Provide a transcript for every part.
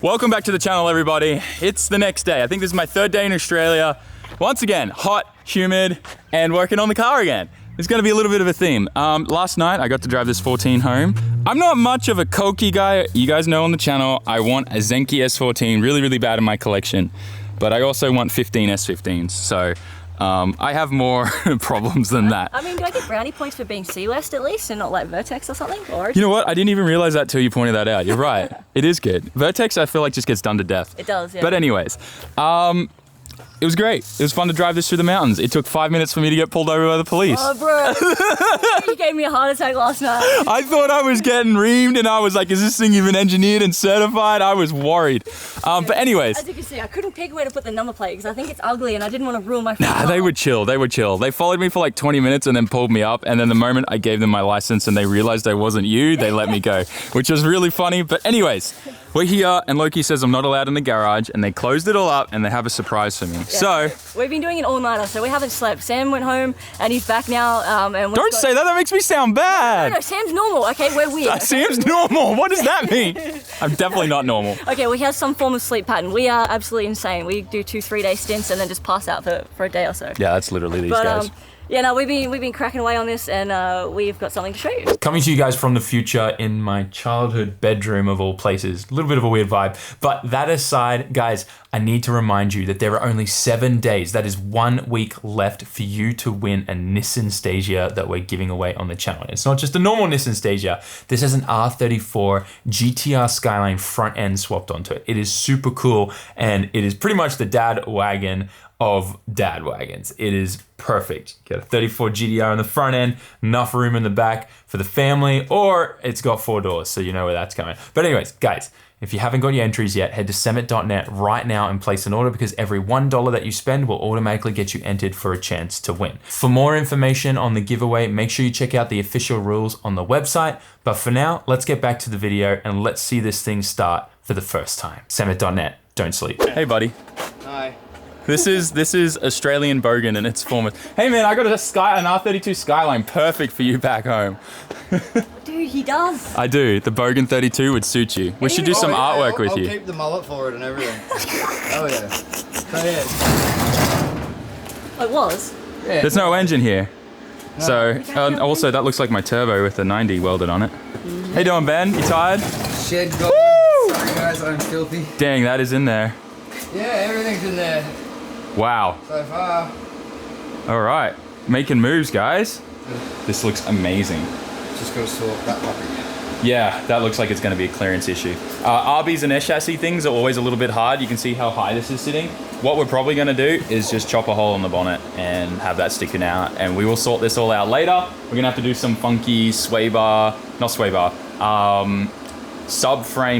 Welcome back to the channel, everybody. It's the next day. I think this is my third day in Australia. Once again, hot, humid, and working on the car again. It's gonna be a little bit of a theme. Last night, I got to drive this 14 home. I'm not much of a Koki guy. You guys know on the channel, I want a Zenki S14 really, really bad in my collection. But I also want 15 S15s. So I have more problems than that. I mean, do I get brownie points for being C-West at least and not like Vertex or something? Or You know what? I didn't even realize that till you pointed that out. You're right. It is good. Vertex, I feel like just gets done to death. It does, yeah. But anyways, it was great. It was fun to drive this through the mountains. It took 5 minutes for me to get pulled over by the police. Oh, bro. You gave me a heart attack last night. I thought I was getting reamed and I was like, is this thing even engineered and certified? I was worried. But anyways. As you can see, I couldn't pick where to put the number plate because I think it's ugly and I didn't want to ruin my phone. Nah, they were chill. They were chill. They followed me for like 20 minutes and then pulled me up. And then the moment I gave them my license and they realized I wasn't you, they let me go, which was really funny. But anyways, we're here and Loki says I'm not allowed in the garage and they closed it all up and they have a surprise for me. Yeah. So we've been doing an all-nighter, so we haven't slept. Sam went home and he's back now. And don't say that. That makes me sound bad. No, Sam's normal. Okay, we're weird. Okay? Sam's normal. What does that mean? I'm definitely not normal. Okay, we have some form of sleep pattern. We are absolutely insane. We do 2-3 day stints and then just pass out for a day or so. Yeah, that's literally these guys. Yeah, no, we've been cracking away on this and we've got something to show you. Coming to you guys from the future in my childhood bedroom of all places. A little bit of a weird vibe. But that aside, guys, I need to remind you that there are only 7 days, that is 1 week left for you to win a Nissan Stagea that we're giving away on the channel. It's not just a normal Nissan Stagea. This has an R34 GTR Skyline front end swapped onto it. It is super cool and it is pretty much the dad wagon of dad wagons. It is perfect. Get a 34 GTR in the front end, enough room in the back for the family, or it's got 4 doors, so you know where that's coming. But anyways, guys, if you haven't got your entries yet, head to SAMMIT.net right now and place an order because every $1 that you spend will automatically get you entered for a chance to win. For more information on the giveaway, make sure you check out the official rules on the website. But for now, let's get back to the video and let's see this thing start for the first time. SAMMIT.net, don't sleep. Hey buddy. Hi. This is Australian Bogan in its form. Hey man, I got an R32 Skyline, perfect for you back home. Dude, he does. I do. The Bogan 32 would suit you. We should do some artwork with you. I'll keep the mullet for it and everything. Oh yeah. So yeah. It was. Yeah. There's no engine here. No. So, also that looks like my turbo with the 90 welded on it. How you doing, Ben? You tired? Shed got. Sorry guys, I'm filthy. Dang, that is in there. Yeah, everything's in there. Wow. So far. All right. Making moves, guys. This looks amazing. Just gotta sort that puppy. Yeah, that looks like it's going to be a clearance issue. RBs and S-chassis things are always a little bit hard. You can see how high this is sitting. What we're probably going to do is just chop a hole in the bonnet and have that sticking out. And we will sort this all out later. We're going to have to do some funky subframe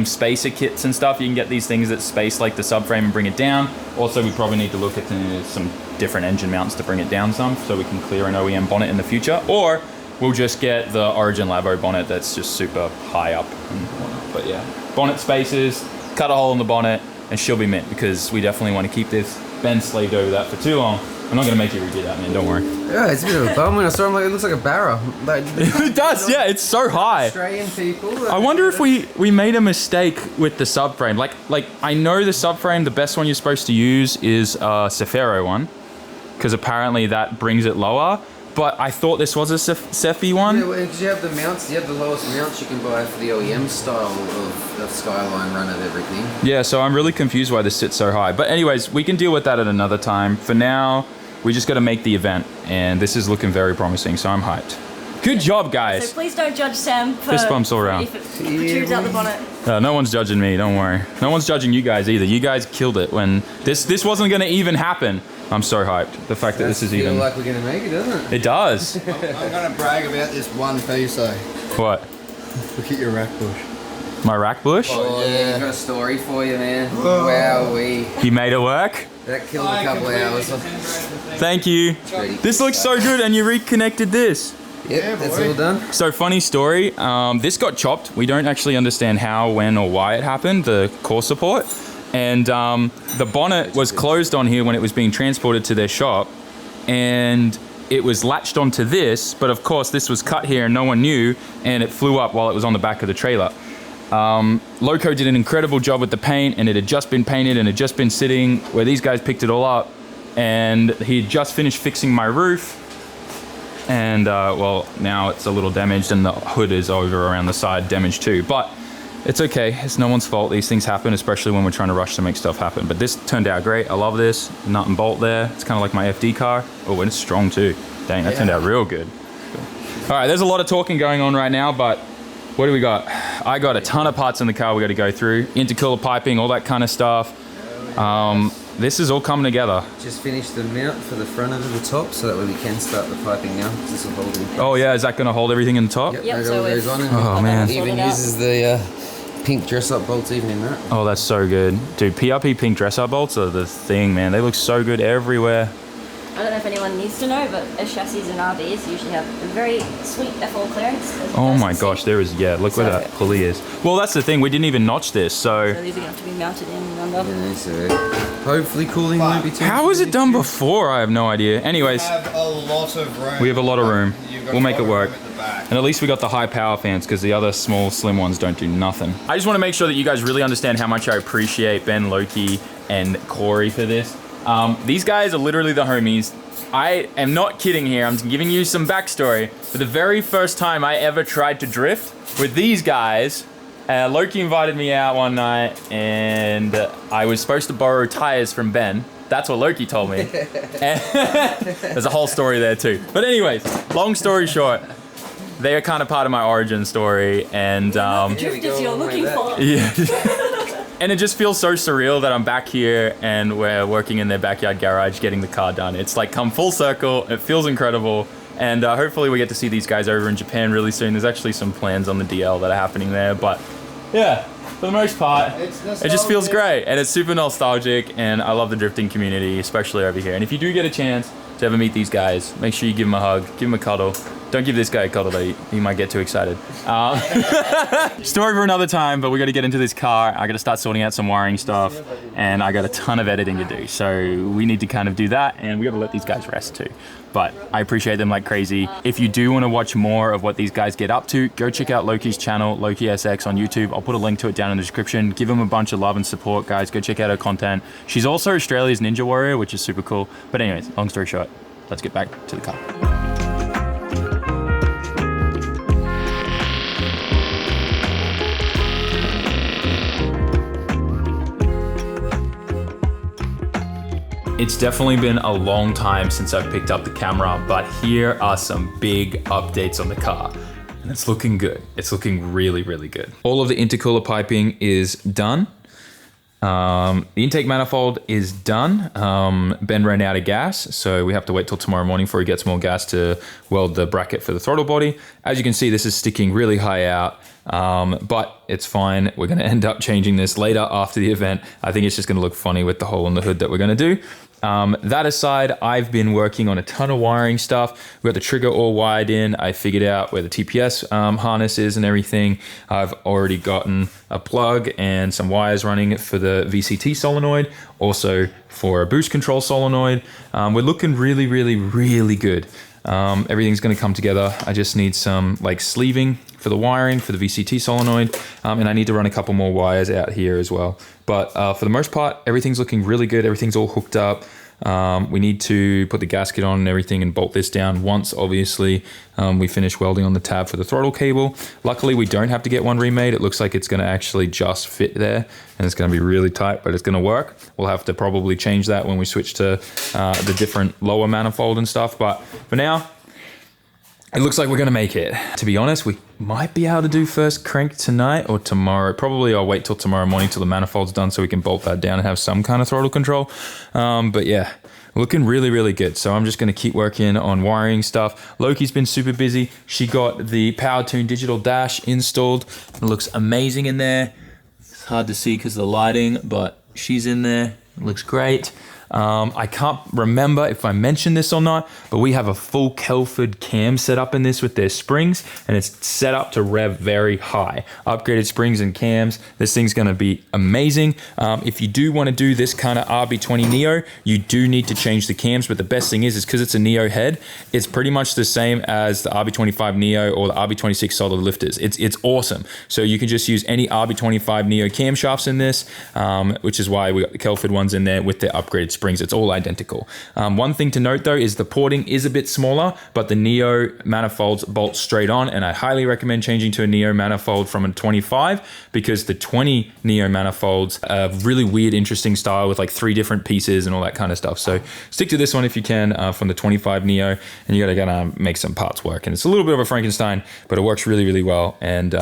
spacer kits and stuff. You can get these things that space like the subframe and bring it down. Also, we probably need to look at some different engine mounts to bring it down some so we can clear an OEM bonnet in the future. Or we'll just get the Origin Labo bonnet that's just super high up and whatnot. But yeah, bonnet spacers, cut a hole in the bonnet, and she'll be mint because we definitely want to keep this. Ben slaved over that for too long. I'm not going to make you redo that, man, don't worry. Yeah, it's a bit of a bum. When I saw him, like, it looks like a barra. Like, it does, yeah, it's so high. Australian people. Like, I wonder if we made a mistake with the subframe. Like I know the subframe, the best one you're supposed to use is a Cefiro one, because apparently that brings it lower. But I thought this was a Cefi one. Yeah, because you have the mounts, you have the lowest mounts you can buy for the OEM style of Skyline run of everything. Yeah, so I'm really confused why this sits so high. But anyways, we can deal with that at another time. For now, we just got to make the event, and this is looking very promising, so I'm hyped. Good job, guys. So please don't judge Sam for fist bumps all around. if it protrudes out the bonnet. No one's judging me, don't worry. No one's judging you guys either. You guys killed it when this wasn't going to even happen. I'm so hyped. The fact that this is even... Feel like we're going to make it, doesn't it? It does. I'm going to brag about this one piece, though. What? Look at your rack bush. My rack bush? Oh, yeah. I've got a story for you, man. Wowee. You made it work? That killed a couple of hours. Thank you. This looks so good, and you reconnected this. Yep, that's all done. So funny story, this got chopped. We don't actually understand how, when, or why it happened, the core support. And the bonnet was closed on here when it was being transported to their shop. And it was latched onto this, but of course this was cut here and no one knew, and it flew up while it was on the back of the trailer. Loco did an incredible job with the paint, and it had just been painted and had just been sitting where these guys picked it all up, and he had just finished fixing my roof. And well, now it's a little damaged and the hood is over around the side damaged too, but it's okay. It's no one's fault. These things happen, especially when we're trying to rush to make stuff happen. But this turned out great. I love this. Nut and bolt there. It's kind of like my FD car. Oh, and it's strong too. Dang, that turned out real good. All right, there's a lot of talking going on right now, but what do we got? I got a ton of parts in the car we got to go through. Intercooler piping, all that kind of stuff. This is all coming together. Just finished the mount for the front of the top, so that way we can start the piping now. This will hold it in place. Oh yeah, is that going to hold everything in the top? Yep, Yep, that so all goes on. And Oh, man. Even uses the pink dress-up bolts even in that. Oh, that's so good. Dude, PRP pink dress-up bolts are the thing, man. They look so good everywhere. I don't know if anyone needs to know, but chassis and RVs usually have a very sweet F4 clearance. as you Oh guys my can see. gosh, there is, yeah, look where that pulley is. Well, that's the thing, we didn't even notch this, so... So these are going to have to be mounted in under. Yeah, so hopefully cooling won't be too... How was it done before? I have no idea. Anyways, We have a lot of room. we have a lot of room. You've got We'll make a it lot work. of room at the back. And at least we got the high power fans because the other small, slim ones don't do nothing. I just want to make sure that you guys really understand how much I appreciate Ben, Loki, and Corey for this. These guys are literally the homies. I am not kidding here. I'm giving you some backstory. For the very first time I ever tried to drift with these guys, Loki invited me out one night and I was supposed to borrow tires from Ben. That's what Loki told me. There's a whole story there too. But anyways, long story short, they are kind of part of my origin story, and Drifters you're looking for. yeah. And it just feels so surreal that I'm back here and we're working in their backyard garage getting the car done. It's like come full circle. It feels incredible. And hopefully we get to see these guys over in Japan really soon. There's actually some plans on the DL that are happening there. But yeah, for the most part, it just feels great. And it's super nostalgic. And I love the drifting community, especially over here. And if you do get a chance to ever meet these guys, make sure you give them a hug, give them a cuddle. Don't give this guy a cuddle though, he might get too excited. Story for another time, but we gotta get into this car. I gotta start sorting out some wiring stuff, and I got a ton of editing to do. So we need to kind of do that, and we gotta let these guys rest too. But I appreciate them like crazy. If you do wanna watch more of what these guys get up to, go check out Loki's channel, Loki SX on YouTube. I'll put a link to it down in the description. Give him a bunch of love and support, guys. Go check out her content. She's also Australia's Ninja Warrior, which is super cool. But anyways, long story short, let's get back to the car. It's definitely been a long time since I've picked up the camera, but here are some big updates on the car. And it's looking good. It's looking really, really good. All of the intercooler piping is done. The intake manifold is done. Ben ran out of gas, so we have to wait till tomorrow morning before he gets more gas to weld the bracket for the throttle body. As you can see, this is sticking really high out, but it's fine. We're gonna end up changing this later after the event. I think it's just gonna look funny with the hole in the hood that we're gonna do. That aside, I've been working on a ton of wiring stuff. We got the trigger all wired in. I figured out where the TPS harness is and everything. I've already gotten a plug and some wires running for the VCT solenoid, also for a boost control solenoid. We're looking really, really, really good. Everything's going to come together. I just need some like sleeving for the wiring for the VCT solenoid, and I need to run a couple more wires out here as well. But for the most part, everything's looking really good. Everything's all hooked up. We need to put the gasket on and everything and bolt this down once, obviously, we finish welding on the tab for the throttle cable. Luckily, we don't have to get one remade. It looks like it's going to actually just fit there, and it's going to be really tight, but it's going to work. We'll have to probably change that when we switch to the different lower manifold and stuff. But for now, it looks like we're gonna make it. To be honest, we might be able to do first crank tonight or tomorrow. Probably I'll wait till tomorrow morning till the manifold's done so we can bolt that down and have some kind of throttle control. But yeah, looking really, really good. So I'm just gonna keep working on wiring stuff. Loki's been super busy. She got the PowerTune digital dash installed. It looks amazing in there. It's hard to see because of the lighting, but she's in there. It looks great. I can't remember if I mentioned this or not, but we have a full Kelford cam set up in this with their springs, and it's set up to rev very high. Upgraded springs and cams. This thing's going to be amazing. If you do want to do this kind of RB20 Neo, you do need to change the cams, but the best thing is because it's a Neo head, it's pretty much the same as the RB25 Neo or the RB26 solid lifters. It's awesome. So you can just use any RB25 Neo camshafts in this, which is why we got the Kelford ones in there with their upgraded springs. It's all identical. One thing to note though is the porting is a bit smaller, but the Neo manifolds bolt straight on, and I highly recommend changing to a Neo manifold from a 25 because the 20 Neo manifolds are really weird, interesting style with like 3 different pieces and all that kind of stuff. So stick to this one if you can from the 25 Neo, and you gotta make some parts work. And it's a little bit of a Frankenstein, but it works really, really well. And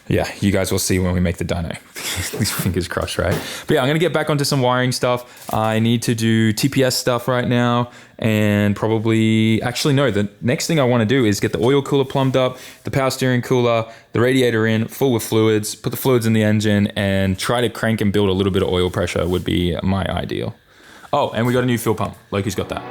yeah, you guys will see when we make the dyno. These fingers crossed, right? But yeah, I'm gonna get back onto some wiring stuff. I need to do TPS stuff right now, and probably, actually no, the next thing I wanna do is get the oil cooler plumbed up, the power steering cooler, the radiator in, full with fluids, put the fluids in the engine, and try to crank and build a little bit of oil pressure would be my ideal. Oh, and we got a new fuel pump. Loki's got that.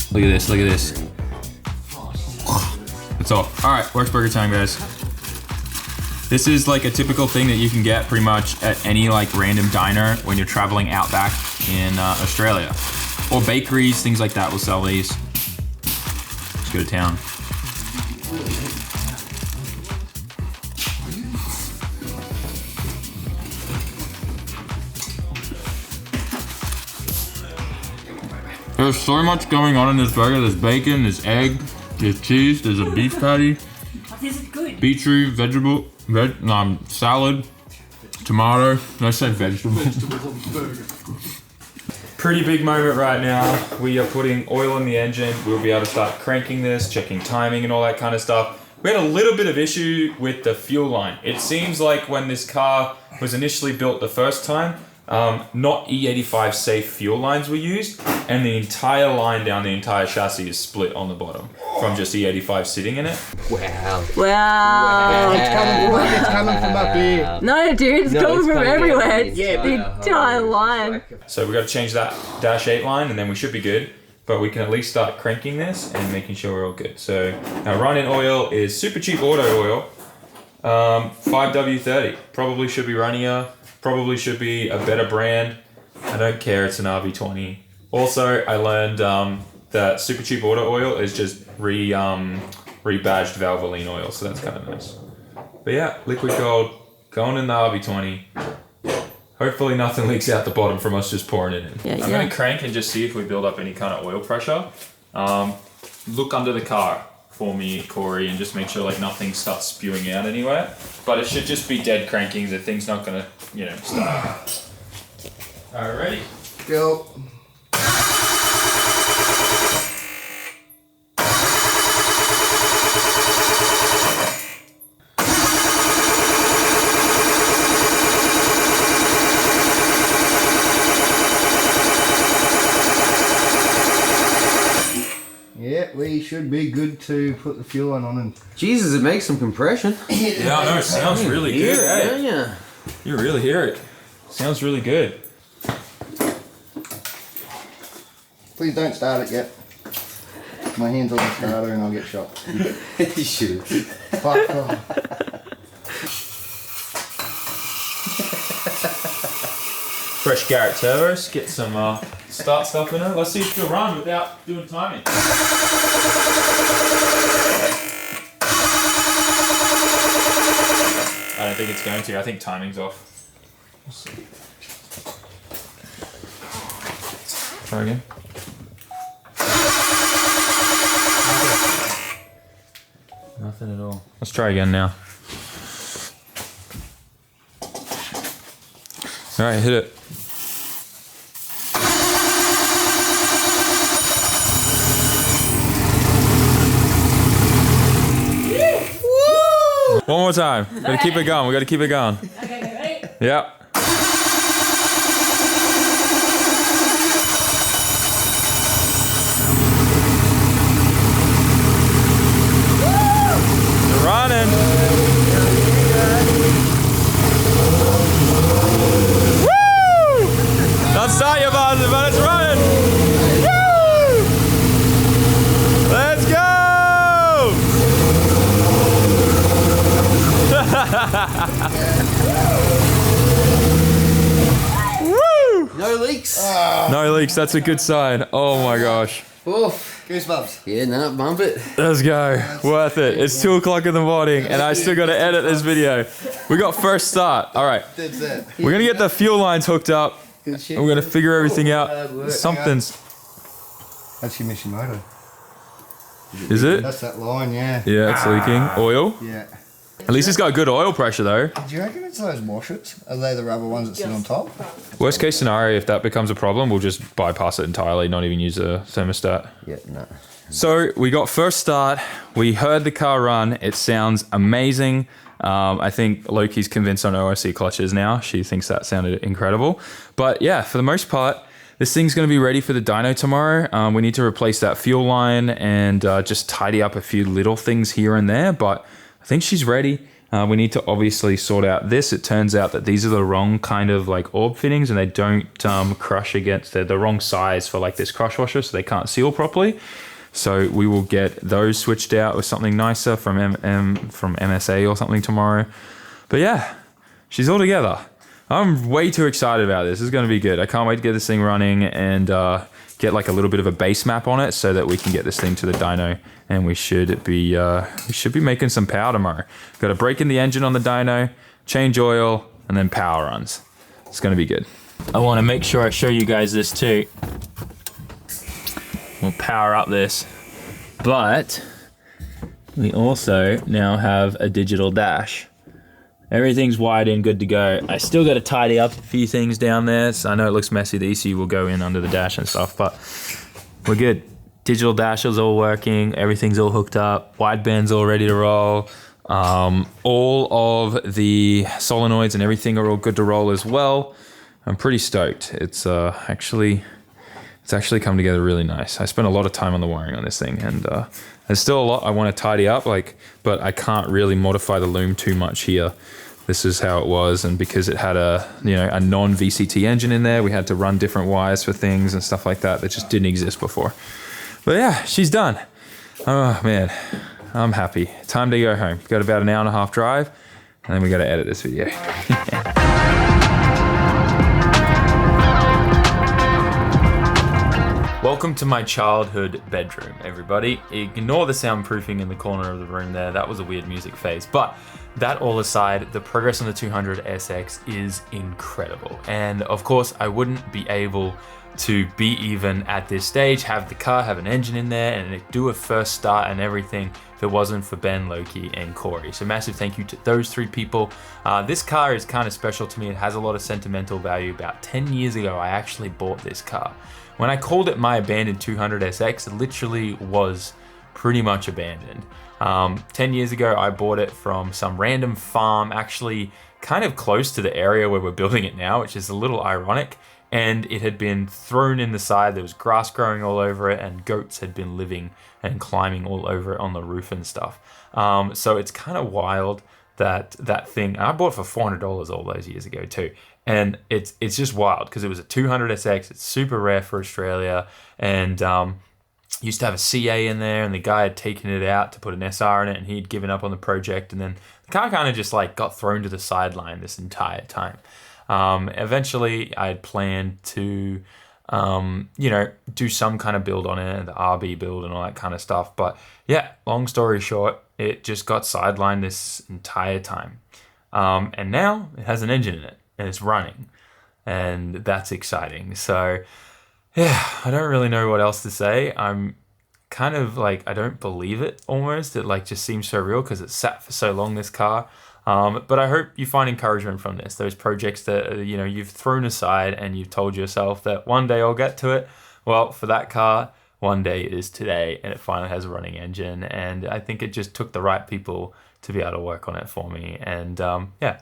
Look at this, look at this. It's off. All right, works burger time, guys. This is like a typical thing that you can get pretty much at any like random diner when you're traveling out back in Australia. Or bakeries, things like that will sell these. Let's go to town. There's so much going on in this burger. There's bacon, there's egg, there's cheese, there's a beef patty, This is good. beetroot, salad, tomato. Did I say vegetable? Pretty big moment right now. We are putting oil in the engine. We'll be able to start cranking this, checking timing and all that kind of stuff. We had a little bit of issue with the fuel line. It seems like when this car was initially built the first time, not E85 safe fuel lines were used, and the entire line down the entire chassis is split on the bottom from just E85 sitting in it. Wow. Wow. It's coming from up here. No, dude, it's coming from everywhere. It's Yeah, the entire line. So we got to change that dash 8 line, and then we should be good. But we can at least start cranking this and making sure we're all good. So our run-in oil is super cheap auto oil, 5W30. Probably should be runnier. Probably should be a better brand. I don't care, it's an RB20. Also, I learned that super cheap auto oil is just rebadged Valvoline oil, so that's kind of nice. But yeah, liquid gold going in the RB20. Hopefully nothing leaks out the bottom from us just pouring it in. Yeah, I'm going to crank and just see if we build up any kind of oil pressure. Look under the car for me, Corey, and just make sure like nothing starts spewing out anywhere. But it should just be dead cranking. The thing's not going to, start. All right, ready? Go. Yeah, we should be good to put the fuel line on and Jesus, it makes some compression. Yeah, I know. It sounds really good. Eh? Yeah. You really hear it. Sounds really good. please don't start it yet. My hand's on the starter and I'll get shot. You should. Fuck off. Fresh Garrett turbos, get some start stuff in it. Let's see if it'll run without doing timing. I don't think it's going to. I think timing's off. We'll see. Try again. Nothing at all. Let's try again now. All right, hit it. One more time. Gotta keep it going. We gotta keep it going. Okay, ready? Yep. leaks. No leaks, that's a good sign. Oh my gosh. Oof. Goosebumps. Yeah, no, bump it. Let's go. Worth it. It's 2 o'clock in the morning and I still gotta edit this video. We got first start. All right. That's it. We're gonna get the fuel lines hooked up. Good shit. And we're gonna figure everything Hard out. work. Something's, That's your Mishimoto. is it? That's that line, yeah. Yeah, it's leaking. Oil. Yeah. At least it's got good oil pressure though. Do you reckon it's those washers? Are they the rubber ones that sit on top? Worst case scenario, if that becomes a problem, we'll just bypass it entirely, not even use a thermostat. Yeah, no. So we got first start. We heard the car run. It sounds amazing. I think Loki's convinced on ORC clutches now. She thinks that sounded incredible. But yeah, for the most part, this thing's going to be ready for the dyno tomorrow. We need to replace that fuel line and just tidy up a few little things here and there. But I think she's ready. We need to obviously sort out this. It turns out that these are the wrong kind of like orb fittings and they don't crush against, they're the wrong size for like this crush washer, so they can't seal properly. So we will get those switched out with something nicer from MSA or something tomorrow. But yeah, she's all together. I'm way too excited about this. This is going to be good. I can't wait to get this thing running and get like a little bit of a base map on it so that we can get this thing to the dyno and we should be making some power tomorrow. Got to break in the engine on the dyno, change oil, and then power runs. It's going to be good. I want to make sure I show you guys this too. We'll power up this, but we also now have a digital dash. Everything's wired in, good to go. I still got to tidy up a few things down there. So I know it looks messy. The ECU will go in under the dash and stuff, but we're good. Digital dash is all working. Everything's all hooked up. Wideband's all ready to roll. All of the solenoids and everything are all good to roll as well. I'm pretty stoked. It's actually come together really nice. I spent a lot of time on the wiring on this thing and there's still a lot I want to tidy up, but I can't really modify the loom too much here. This is how it was, and because it had a non-VCT engine in there, we had to run different wires for things and stuff like that just didn't exist before. But yeah, she's done. Oh man, I'm happy. Time to go home. Got about an hour and a half drive, and then we got to edit this video. Welcome to my childhood bedroom, everybody. Ignore the soundproofing in the corner of the room there. That was a weird music phase. But that all aside, the progress on the 200 SX is incredible. And of course, I wouldn't be able to be even at this stage, have the car, have an engine in there, and do a first start and everything if it wasn't for Ben, Loki, and Corey. So massive thank you to those three people. This car is kind of special to me. It has a lot of sentimental value. About 10 years ago, I actually bought this car. When I called it my abandoned 200 SX, it literally was pretty much abandoned. 10 years ago, I bought it from some random farm, actually kind of close to the area where we're building it now, which is a little ironic. And it had been thrown in the side. There was grass growing all over it and goats had been living and climbing all over it on the roof and stuff. So it's kind of wild that thing, I bought it for $400 all those years ago too. And it's just wild because it was a 200 SX. It's super rare for Australia, and used to have a CA in there, and the guy had taken it out to put an SR in it, and he'd given up on the project, and then the car kind of just like got thrown to the sideline this entire time. Eventually, I had planned to, do some kind of build on it, the RB build and all that kind of stuff. But yeah, long story short, it just got sidelined this entire time, and now it has an engine in it. And it's running, and that's exciting. So yeah, I don't really know what else to say. I'm kind of like, I don't believe it almost. It like just seems so real because it sat for so long, this car. But I hope you find encouragement from this. Those projects that, you've thrown aside and you've told yourself that one day I'll get to it. Well, for that car, one day is today, and it finally has a running engine. And I think it just took the right people to be able to work on it for me, and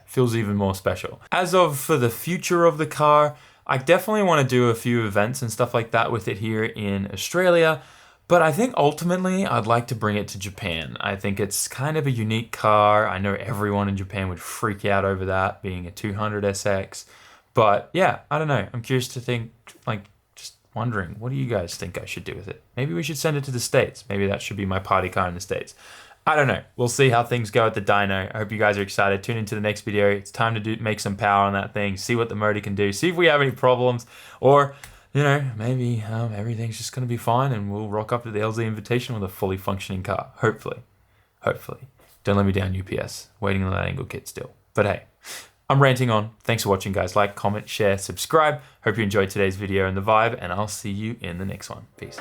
feels even more special. As of for the future of the car, I definitely want to do a few events and stuff like that with it here in Australia, but I think ultimately I'd like to bring it to Japan. I think it's kind of a unique car. I know everyone in Japan would freak out over that being a 200 SX, but yeah, I don't know. I'm curious to think, just wondering, what do you guys think I should do with it? Maybe we should send it to the States. Maybe that should be my party car in the States. I don't know. We'll see how things go at the dyno. I hope you guys are excited. Tune into the next video. It's time to make some power on that thing. See what the motor can do. See if we have any problems. Or, you know, maybe everything's just going to be fine and we'll rock up to the LZ Invitation with a fully functioning car. Hopefully. Hopefully. Don't let me down, UPS. Waiting on that angle kit still. But hey, I'm ranting on. Thanks for watching, guys. Like, comment, share, subscribe. Hope you enjoyed today's video and the vibe, and I'll see you in the next one. Peace.